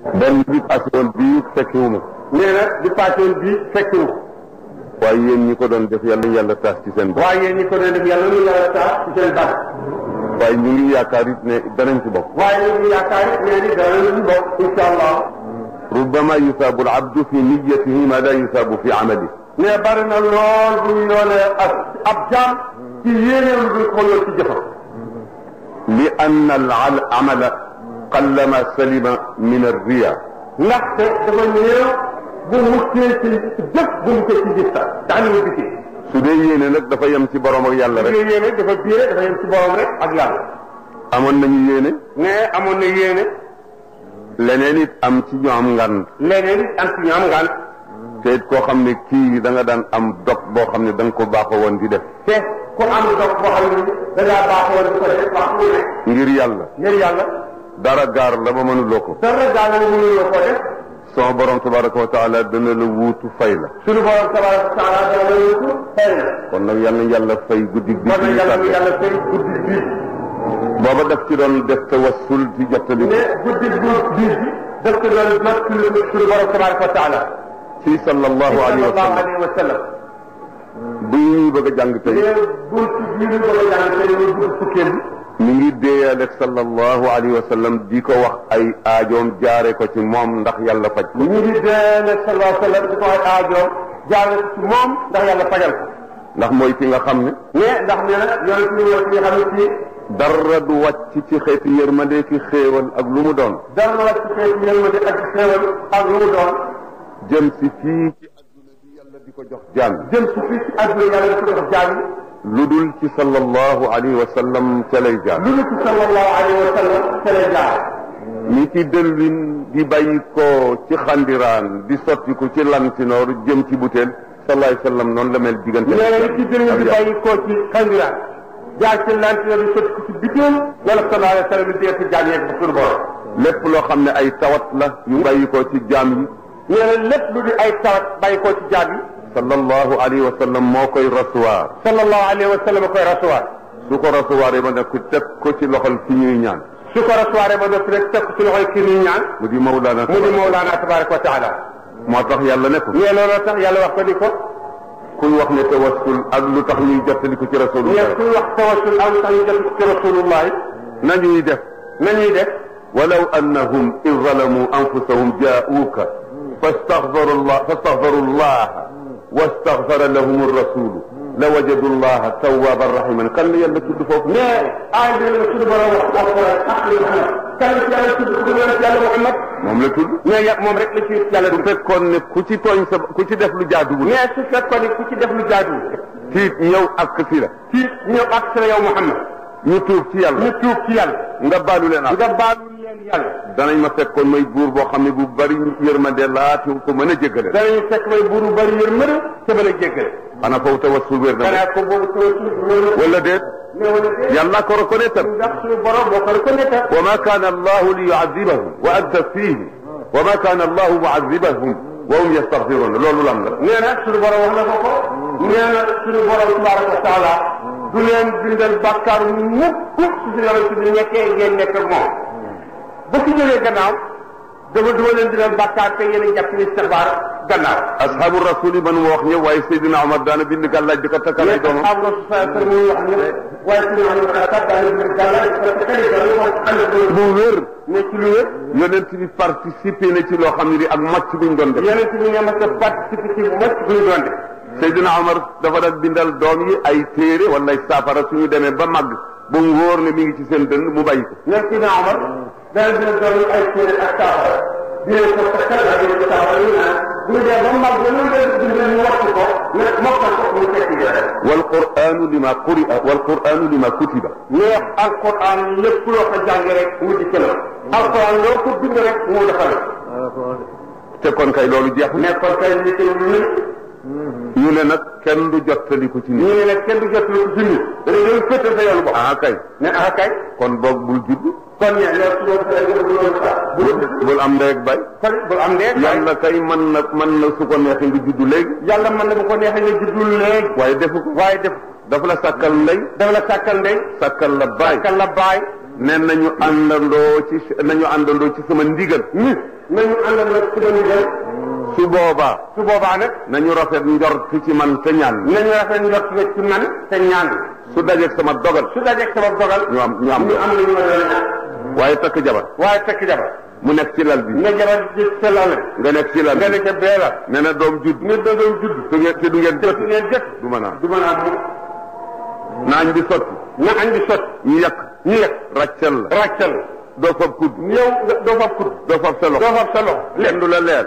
benn bi passé woon bii fekkiwuma. nee na bi passé woon bii fekkiwu. waaye yéen ñi ko doon def yàlla taas ci seen waaye yéen ñi ko doon def yàlla taas ci seen baax. waaye ñu ngi yaakaar it ne danañ ci bokk. waaye ñu ngi yaakaar it ne ni danañ ci bokk incha allah. rubbama yusaabu al abdu fi niyyatihi ma la yusaabu fi amali. mais bari na lool bu ñu yoolee ab jaam ci yéeneem lu ko yoon ci jëfam. li anna al amala qallama salima min ar-riya. ndaxte dafa néew bu muccee ci jëf bu muccee ci gis sax daanaka bi ci. su dee yéene nag dafa yem ci borom ak yàlla rek. su dee yéene dafa biire dafa yem ci borom rek ak yàlla. amoon nañu yéene. mais amoon na yéene. leneen it am ci ñu am ngànt. leneen it am ci ñu am ngànt. te it koo xam ne kii da nga daan am dog boo xam ne da nga ko baaxoo woon di def. te ku am dog boo xam ne da ngaa baaxoo woon di ko def wax lu ne. ngir yàlla. ngir yàlla. dara gaar la ba mënuloo ko. dara gaar la ba mënuloo ko def. sama borom tabaraka wa taala dana la wuutu fay la. suñu borom tabaraka wa taala dana la wuutu fay la. kon nag yal na yàlla fay guddi bi. kon nag yàlla fay guddi bi. booba daf ci doon def tawassul ci jottali. mais guddi bi daf ci doon jot suñu borom tabaraka wa taala. ci sallallahu alayhi wa sallam. bu ñuy bëgg a jàng tey. mais bunt bii ñu bëgg a jàng tey muy bunt fukkeel bi. mi ngi déeyaleeg sallallahu alayhi wa sallam di ko wax ay aajoom jaare ko ci moom ndax yàlla faj ko. ñu ngi déeyaleeg sallallahu alayhi wa sallam di ko wax aajoom jaare ko ci moom ndax yàlla fajal ko. ndax mooy ki nga xam ne. mais ndax nee na yonent bi mooy ki nga xam ne fii. dara du wàcc ci xeeti yërmande ki xéewal ak lu mu doon. dara du wàcc ci xeeti yërmande ak xéewal ak lu mu doon. jëm si fii ci adduna bi yàlla di ko jox jaam. jëm si fii ci adduna yàlla di ko jox jaam. lu dul ci sallallahu alayhi wa sallam ca lay jaar. lu dul ci sallallahu alayhi wa sallam ca lay jaar. ni ci dëllin di bàyyi ko ci xandiraan di sotti ko ci lantinoor jëm ci butéel sallallahu alayhi wa sallam noonu la mel diggante. nee na ni ci dëllin di bàyyi ko ci xandiraan jaar ci lantinoor di sotti ko ci butéel wala sallallahu alayhi wa sallam di dee ci jaam yeeg suñu borom. lépp loo xam ne ay tawat la yu bàyyi ko ci jaam yi. nee na lépp lu di ay tawat bàyyi ko ci jaam yi. sallallahu alayhi wa sallam moo koy recevoir. sallallahu alayhi wa sallam koy recevoir. su ko recevoir ba nekk teg ko ci loxol ki ñuy ñaan. su ko recevoir ba nekk rek teg ko ci loxol ki ñuy ñaan. mu di Mawlana. tabaraka wa taala. moo tax yàlla ne ko. mais looloo tax yàlla wax ko ni ko. kuy wax ne tawassul ak lu tax ñuy jottali ko ci rasulullah. mais kuy wax tawassul ak lu tax ñuy jottali ko ci rasulullah. nañuy def. walaw annahum id zalamu anfusahum jaa'uuka fastaghfaru Allah wastaghfara lahum ar-rasul lawajadu Allah tawwaban rahiman kan la yàlla tudd foofu. mais ay bi la tudd borom wax kan la yàlla tudd yàlla Muhammad. moom la tudd. mais moom rek la ci yàlla. su fekkoon ne ku ci tooñ sa ku ci def lu jaaduwul. mais su fekkoon ne ku ci def lu jaaduwul. tiit ñëw ak si la. tiit ñëw ak si la yow Muhammad. ñu tuub ci yàlla. nga baalu leen ak. yàlla danañ ma fekkoon may buur boo xam ne bu bari yërmande laa te ko mën a jéggale. danañ fekk may buur bu bari yërmande te mën a jéggale. xanaa foofu tawassul wér na. xanaa ko boobu tawassul wér na. wala déet. yàlla ko reconnaître. ndax suñu borom boo ko reconnaître. wa ma kaana allahu li yu'adhibahum wa anta fiihim wa ma kaana allahu mu'adhibahum wa hum yastaghfirun loolu lan la. nee na suñu borom wax na ko ko. nee na suñu borom tabaraka wa taala du leen bindal bàkkaar mukk su yonent bi nekkee ngeen nekk ak moom. ba fi jógee gannaaw dafa duma leen di leen bàkkaar te yéen a jàpp ni istighfar gannaaw. ashabu rasuli man wax ñëw waaye Seydina Omar daana bind gàllaaj di ko takkal ay doomam. ashabu rasul sallallahu wax ñëpp waaye Seydina Omar daana bind gàllaaj di ko takkal ay doomam. bu wér. ne ci lu wér. yonent bi participé na ci loo xam ne di ak màcc buñ doon def. yonent bi ne ma sa participé ci màcc buñ doon def. Seydina Omar dafa daan bindal doom yi ay téere wala ay saafara suñu demee ba màgg ba mu wóor ne mi ngi ci seen dënn mu bàyyi ko. ne Seydina Omar dana dina doon ay téere ak saafara dina ko takkal ak dina ko saafara yu naan bu ñu dee ba màgg ba ñu leen bindal ñu wattu ko ne mokkal ko mu tekki yore. wal qur'anu lima quri'a wal qur'anu lima kutiba. mais alquran lépp loo ko jàng rek mu di këla. alquran loo ko bind rek mu defal. te kon kay loolu jeex. mais kon kay li ci ñu ne nag kenn du jottali ko ci nit. ñu ne nag kenn du jottali ko ci nit. dañuy doon féete sa yoon bopp. kay. ne kay. kon boog bul judd. kon bul am ndeeg bay. kon bul am ndeeg bay. yàlla kay mën na su ko neexee nga judd léegi. yàlla mën na bu ko neexee nga judd léegi. waaye defu ko. dafa la sàkkal ndey. sàkkal la baay. ne nañu àndandoo ci sama ndigal. nañu àndal nag ci dañu dem. su boobaa. su boobaa nag. nañu rafet njort ci man te ñaan. nañu rafet njort ci man te ñaan. su dajeeg sama dogal. su dajeeg sama dogal. ñu am lu ñu mën waaye takk jabar. mu nekk ci lal bi. nga jabar ci sa lal. nga nekk ci lal bi. nga nekk ca bee la. nee na doom judd. ne doom judd. te du ngeen jot. du mën a am. na añ bi sotti. ñu yàq. ràccal la. doo fab kudd. doo fab kudd. doo fab sa loxo.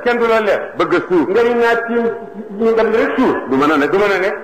kenn du la leer. bëgg a suur. nga ni naa tiim ñu dem rek suur. du mën a nekk.